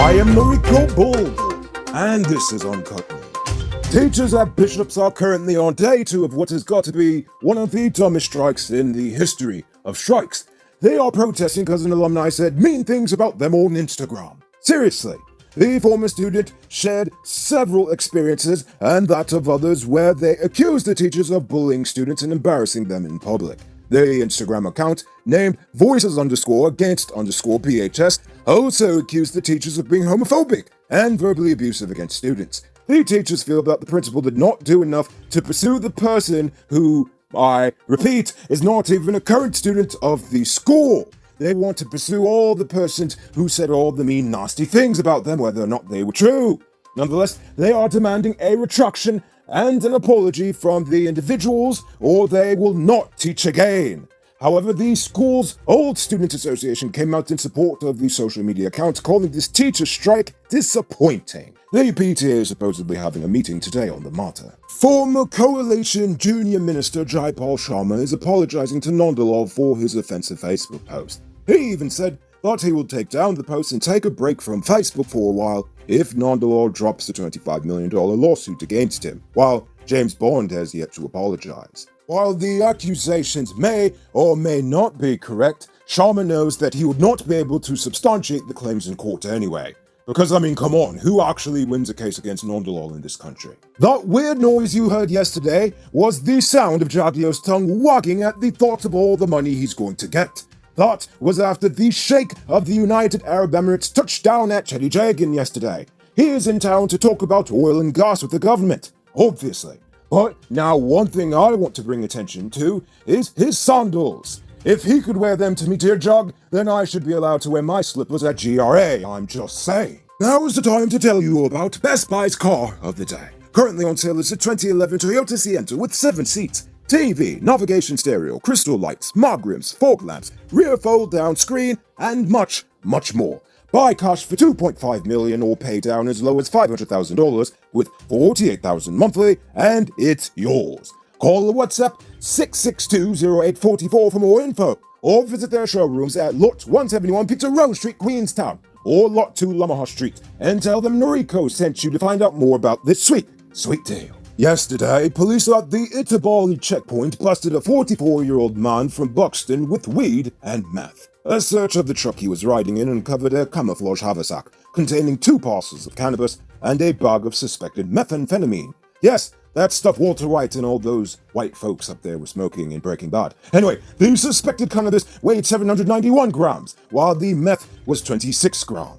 I am Noriko Bull, and this is Uncut News. Teachers at Bishops are currently on day 2 of what has got to be one of the dumbest strikes in the history of strikes. They are protesting because an alumni said mean things about them on Instagram. Seriously, the former student shared several experiences and that of others where they accused the teachers of bullying students and embarrassing them in public. The Instagram account, named Voices_Against_PHS, also accused the teachers of being homophobic and verbally abusive against students. The teachers feel that the principal did not do enough to pursue the person who, I repeat, is not even a current student of the school. They want to pursue all the persons who said all the mean, nasty things about them, whether or not they were true. Nonetheless, they are demanding a retraction and an apology from the individuals, or they will not teach again. However, the school's old student association came out in support of the social media account, calling this teacher strike disappointing. The PTA is supposedly having a meeting today on the matter. Former Coalition Junior Minister Jaipal Sharma is apologizing to Nandalal for his offensive Facebook post. He even said that he will take down the post and take a break from Facebook for a while if Nandalal drops the $25 million lawsuit against him, while James Bond has yet to apologize. While the accusations may or may not be correct, Sharma knows that he would not be able to substantiate the claims in court anyway. Because, come on, who actually wins a case against Nandalal in this country? That weird noise you heard yesterday was the sound of Jagdio's tongue wagging at the thought of all the money he's going to get. That was after the Sheikh of the United Arab Emirates touched down at Chedi Jagan yesterday. He is in town to talk about oil and gas with the government, obviously. But now one thing I want to bring attention to is his sandals. If he could wear them to meet dear Jug, then I should be allowed to wear my slippers at GRA, I'm just saying. Now is the time to tell you about Best Buy's car of the day. Currently on sale is a 2011 Toyota Sienna with 7 seats. TV, navigation stereo, crystal lights, mug rims, fog lamps, rear fold-down screen, and much, much more. Buy cash for $2.5 million or pay down as low as $500,000 with $48,000 monthly, and it's yours. Call or WhatsApp 662-0844 for more info, or visit their showrooms at Lot 171 Peter Road Street, Queenstown, or Lot 2 Lamaha Street, and tell them Noriko sent you to find out more about this sweet, sweet deal. Yesterday, police at the Itabali checkpoint busted a 44-year-old man from Buxton with weed and meth. A search of the truck he was riding in uncovered a camouflage haversack containing 2 parcels of cannabis and a bag of suspected methamphetamine. Yes, that stuff Walter White and all those white folks up there were smoking in Breaking Bad. Anyway, the suspected cannabis weighed 791 grams, while the meth was 26 grams.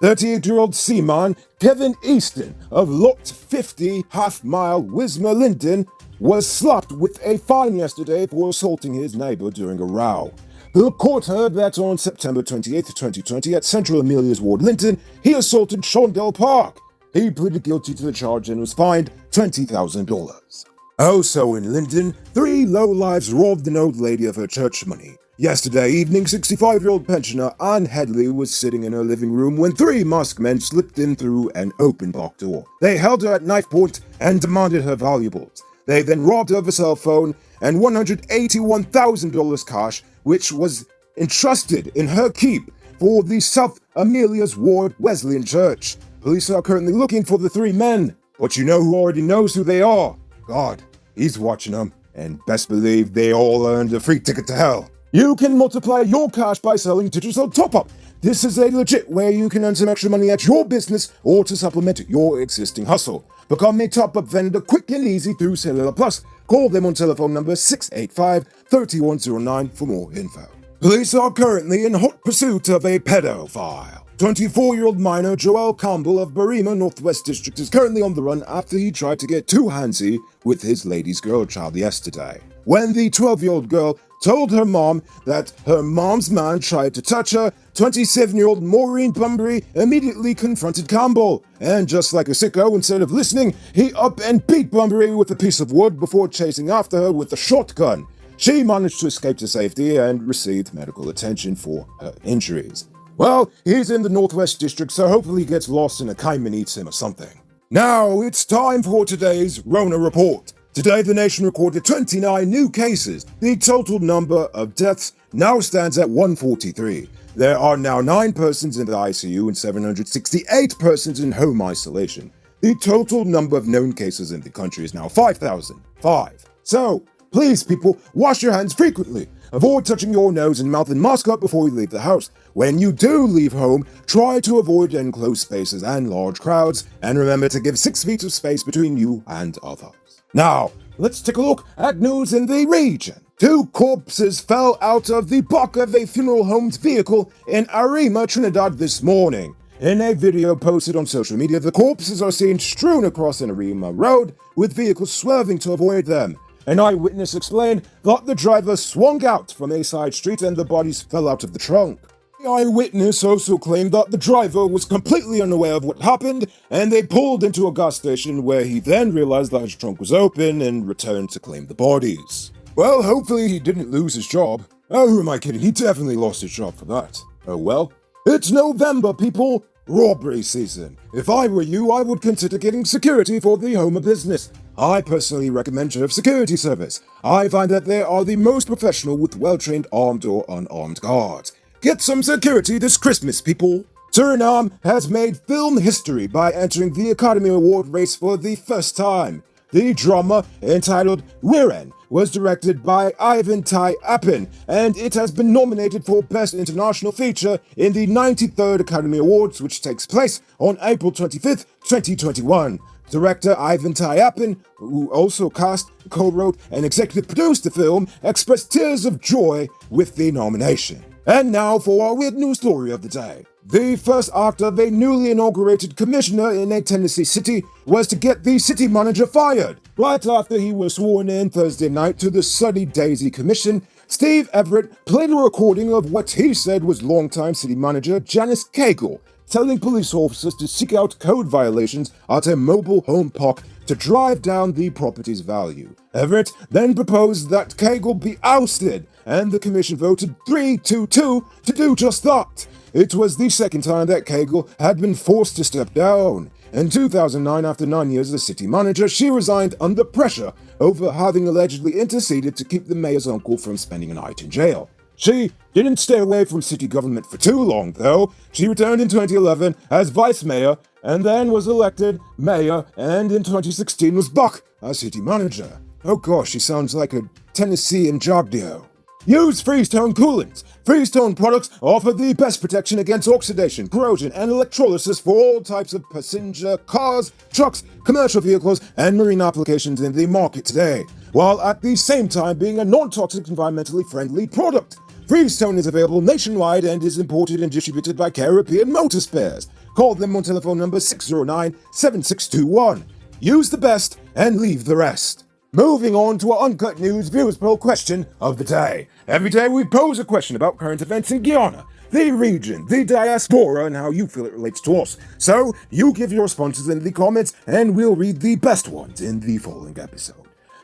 38-year-old seaman Kevin Easton of Lot 50 Half Mile, Wismar, Linden, was slapped with a fine yesterday for assaulting his neighbor during a row. The court heard that on September 28, 2020, at Central Amelia's Ward, Linton, he assaulted Shondell Park. He pleaded guilty to the charge and was fined $20,000. Also in Linden, 3 lowlifes robbed an old lady of her church money. Yesterday evening, 65-year-old pensioner Anne Headley was sitting in her living room when 3 masked men slipped in through an open back door. They held her at knife point and demanded her valuables. They then robbed her of a cell phone and $181,000 cash, which was entrusted in her keep for the South Amelia's Ward Wesleyan Church. Police are currently looking for the 3 men, but you know who already knows who they are. God, he's watching them, and best believe they all earned a free ticket to hell. You can multiply your cash by selling digital top-up. This is a legit way you can earn some extra money at your business or to supplement your existing hustle. Become a top-up vendor quick and easy through Cellular Plus. Call them on telephone number 685-3109 for more info. Police are currently in hot pursuit of a pedophile. 24-year-old minor Joel Campbell of Barima Northwest District is currently on the run after he tried to get too handsy with his lady's girl child yesterday. When the 12-year-old girl told her mom that her mom's man tried to touch her, 27-year-old Maureen Bunbury immediately confronted Campbell. And just like a sicko, instead of listening, he up and beat Bunbury with a piece of wood before chasing after her with a shotgun. She managed to escape to safety and received medical attention for her injuries. Well, he's in the Northwest District, so hopefully he gets lost and a caiman eats him or something. Now, it's time for today's Rona Report. Today, the nation recorded 29 new cases. The total number of deaths now stands at 143. There are now 9 persons in the ICU and 768 persons in home isolation. The total number of known cases in the country is now 5,005. So, please people, wash your hands frequently. Avoid touching your nose and mouth and mask up before you leave the house. When you do leave home, try to avoid enclosed spaces and large crowds, and remember to give 6 feet of space between you and others. Now, let's take a look at news in the region. 2 corpses fell out of the back of a funeral home's vehicle in Arima, Trinidad this morning. In a video posted on social media, the corpses are seen strewn across an Arima road, with vehicles swerving to avoid them. An eyewitness explained that the driver swung out from a side street and the bodies fell out of the trunk. The eyewitness also claimed that the driver was completely unaware of what happened, and they pulled into a gas station where he then realized that his trunk was open and returned to claim the bodies. Well, hopefully he didn't lose his job. Oh, who am I kidding? He definitely lost his job for that. Oh well. It's November, people! Robbery season. If I were you, I would consider getting security for the home of business. I personally recommend Sheriff Security Service. I find that they are the most professional with well-trained armed or unarmed guards. Get some security this Christmas, people! Suriname has made film history by entering the Academy Award race for the first time. The drama, entitled Wiren, was directed by Ivan Tai Appin, and it has been nominated for Best International Feature in the 93rd Academy Awards, which takes place on April 25th, 2021. Director Ivan Tai Appin, who also cast, co-wrote, and executive produced the film, expressed tears of joy with the nomination. And now for our weird news story of the day. The first act of a newly inaugurated commissioner in a Tennessee city was to get the city manager fired. Right after he was sworn in Thursday night to the Sunny Daisy Commission, Steve Everett played a recording of what he said was longtime city manager Janice Cagle telling police officers to seek out code violations at a mobile home park to drive down the property's value. Everett then proposed that Cagle be ousted, and the commission voted 3-2-2 to do just that. It was the second time that Cagle had been forced to step down. In 2009, after 9 years as city manager, she resigned under pressure over having allegedly interceded to keep the mayor's uncle from spending a night in jail. She didn't stay away from city government for too long, though. She returned in 2011 as vice mayor, and then was elected mayor, and in 2016 was back as city manager. Oh gosh, she sounds like a Tennessean Jogdio. Use Freestone coolants. Freestone products offer the best protection against oxidation, corrosion, and electrolysis for all types of passenger cars, trucks, commercial vehicles, and marine applications in the market today, while at the same time being a non-toxic, environmentally friendly product. Freestone is available nationwide and is imported and distributed by Caribbean Motor Spares. Call them on telephone number 609-7621. Use the best and leave the rest. Moving on to our Uncut News Viewers Poll question of the day. Every day we pose a question about current events in Guyana, the region, the diaspora, and how you feel it relates to us. So, you give your responses in the comments, and we'll read the best ones in the following episode.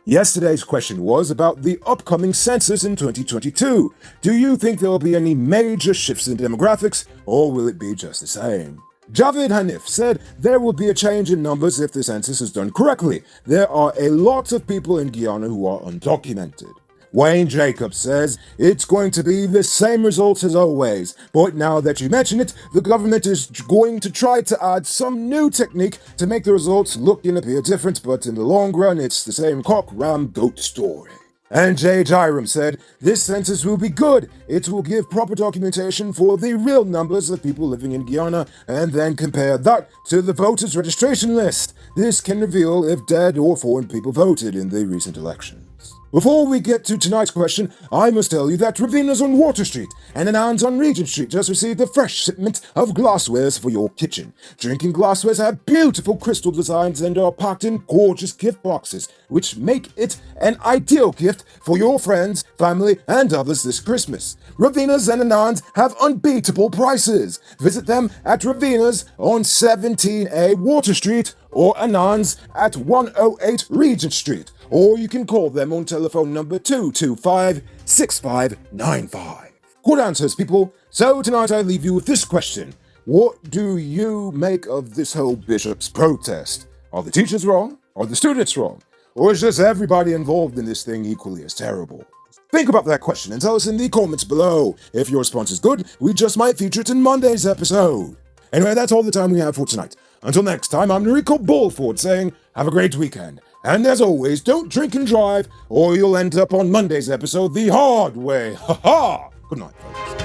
Yesterday's question was about the upcoming census in 2022. Do you think there will be any major shifts in demographics, or will it be just the same? Javed Hanif said there will be a change in numbers if the census is done correctly. There are a lot of people in Guyana who are undocumented. Wayne Jacobs says it's going to be the same results as always, but now that you mention it, the government is going to try to add some new technique to make the results look and appear different, but in the long run, it's the same cock, ram, goat story. And Jay Jairam said, this census will be good. It will give proper documentation for the real numbers of people living in Guyana, and then compare that to the voters' registration list. This can reveal if dead or foreign people voted in the recent elections. Before we get to tonight's question, I must tell you that Ravina's on Water Street and Anand's on Regent Street just received a fresh shipment of glasswares for your kitchen. Drinking glasswares have beautiful crystal designs and are packed in gorgeous gift boxes, which make it an ideal gift for your friends, family, and others this Christmas. Ravina's and Anand's have unbeatable prices. Visit them at Ravina's on 17A Water Street or Anand's at 108 Regent Street. Or you can call them on telephone number 225-6595. Good answers, people. So tonight I leave you with this question. What do you make of this whole Bishop's protest? Are the teachers wrong? Are the students wrong? Or is just everybody involved in this thing equally as terrible? Think about that question and tell us in the comments below. If your response is good, we just might feature it in Monday's episode. Anyway, that's all the time we have for tonight. Until next time, I'm Noriko Bulford saying, have a great weekend. And as always, don't drink and drive, or you'll end up on Monday's episode the hard way. Ha ha! Good night, folks.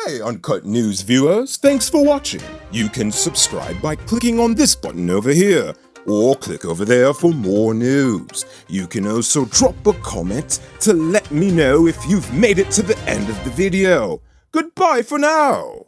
Hey, Uncut News viewers, thanks for watching. You can subscribe by clicking on this button over here, or click over there for more news. You can also drop a comment to let me know if you've made it to the end of the video. Goodbye for now.